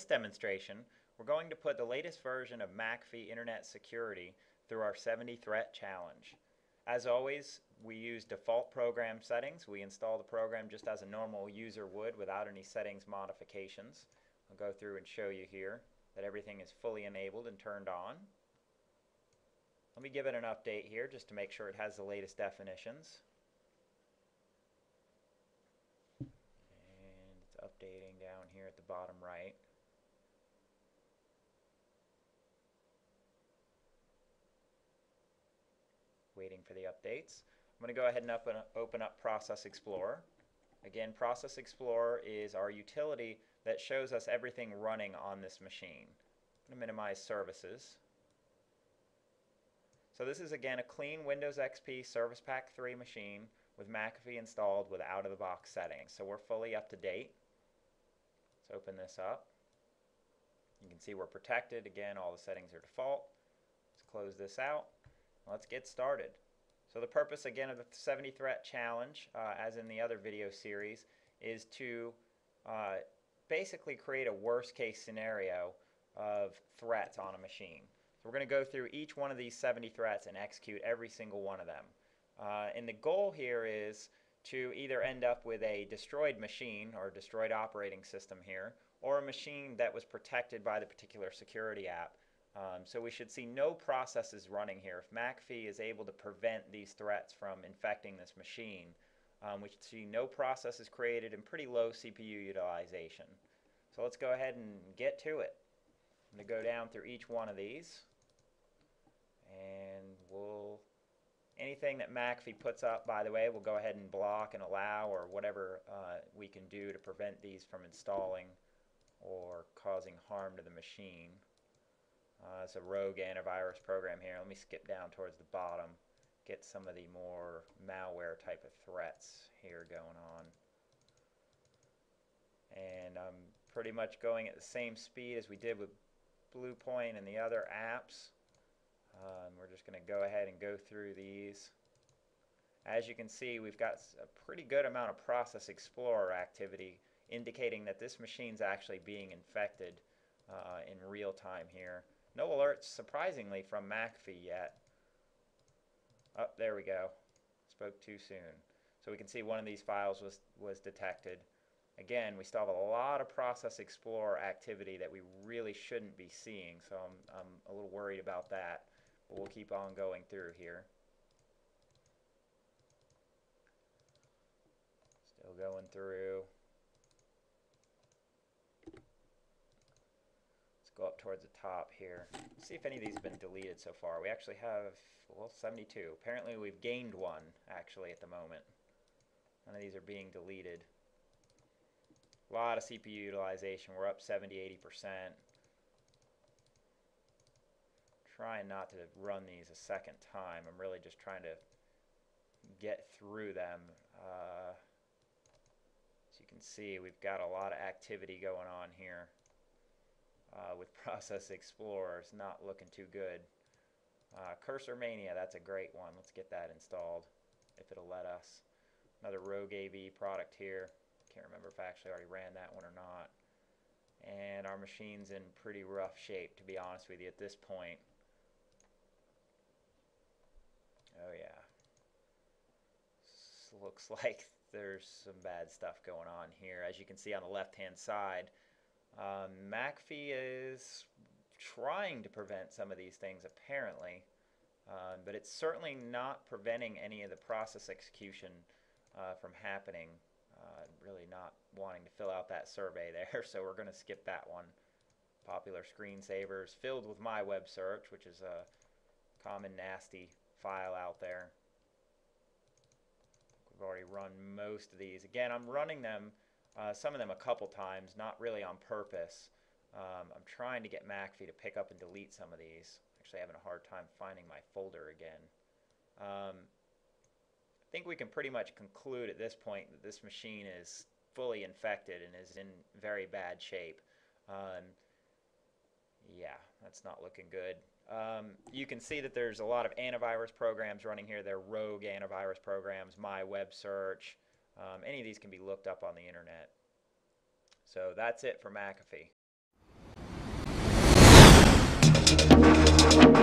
demonstration, we're going to put the latest version of McAfee Internet Security through our 70 threat challenge. As always, we use default program settings. We install the program just as a normal user would without any settings modifications. I'll go through and show you here that everything is fully enabled and turned on. Let me give it an update here just to make sure it has the latest definitions. And it's updating down here at the bottom right. Waiting for the updates. I'm going to go ahead and open up Process Explorer. Again, Process Explorer is our utility that shows us everything running on this machine. I'm going to minimize services. So this is again a clean Windows XP Service Pack 3 machine with McAfee installed with out-of-the-box settings. So we're fully up to date. Let's open this up. You can see we're protected. Again, all the settings are default. Let's close this out. Let's get started. So the purpose again of the 70 threat challenge, as in the other video series, is to basically create a worst case scenario of threats on a machine. So we're going to go through each one of these 70 threats and execute every single one of them. And the goal here is to either end up with a destroyed machine or destroyed operating system here, or a machine that was protected by the particular security app. So we should see no processes running here. If McAfee is able to prevent these threats from infecting this machine, we should see no processes created and pretty low CPU utilization. So let's go ahead and get to it. I'm going to go down through each one of these, and anything that McAfee puts up, by the way, we'll go ahead and block and allow, or whatever we can do to prevent these from installing or causing harm to the machine. It's a rogue antivirus program here. Let me skip down towards the bottom, get some of the more malware type of threats here going on. And I'm pretty much going at the same speed as we did with Bluepoint and the other apps. We're just going to go ahead and go through these. As you can see, we've got a pretty good amount of Process Explorer activity indicating that this machine's actually being infected in real time here. No alerts, surprisingly, from McAfee yet. Oh, there we go. Spoke too soon. So we can see one of these files was detected. Again, we still have a lot of Process Explorer activity that we really shouldn't be seeing, so I'm a little worried about that. But we'll keep on going through here. Still going through. Go up towards the top here. Let's see if any of these have been deleted so far. We actually have, well, 72. Apparently we've gained one, actually, at the moment. None of these are being deleted. A lot of CPU utilization. We're up 70-80%. Trying not to run these a second time. I'm really just trying to get through them. As you can see, we've got a lot of activity going on here. With Process Explorer, it's not looking too good. Cursor Mania, that's a great one. Let's get that installed if it'll let us. Another Rogue AV product here. Can't remember if I actually already ran that one or not. And our machine's in pretty rough shape, to be honest with you, at this point. Oh yeah. This looks like there's some bad stuff going on here. As you can see on the left-hand side, McAfee is trying to prevent some of these things apparently, but it's certainly not preventing any of the process execution from happening. Really not wanting to fill out that survey there, so we're going to skip that one. Popular screensavers filled with my web search, which is a common nasty file out there. We've already run most of these. Again, I'm running them, some of them a couple times, not really on purpose. I'm trying to get McAfee to pick up and delete some of these. Actually having a hard time finding my folder again. I think we can pretty much conclude at this point that this machine is fully infected and is in very bad shape. Yeah, that's not looking good. You can see that there's a lot of antivirus programs running here. They're rogue antivirus programs, my web search. Any of these can be looked up on the internet. So that's it for McAfee. Bye.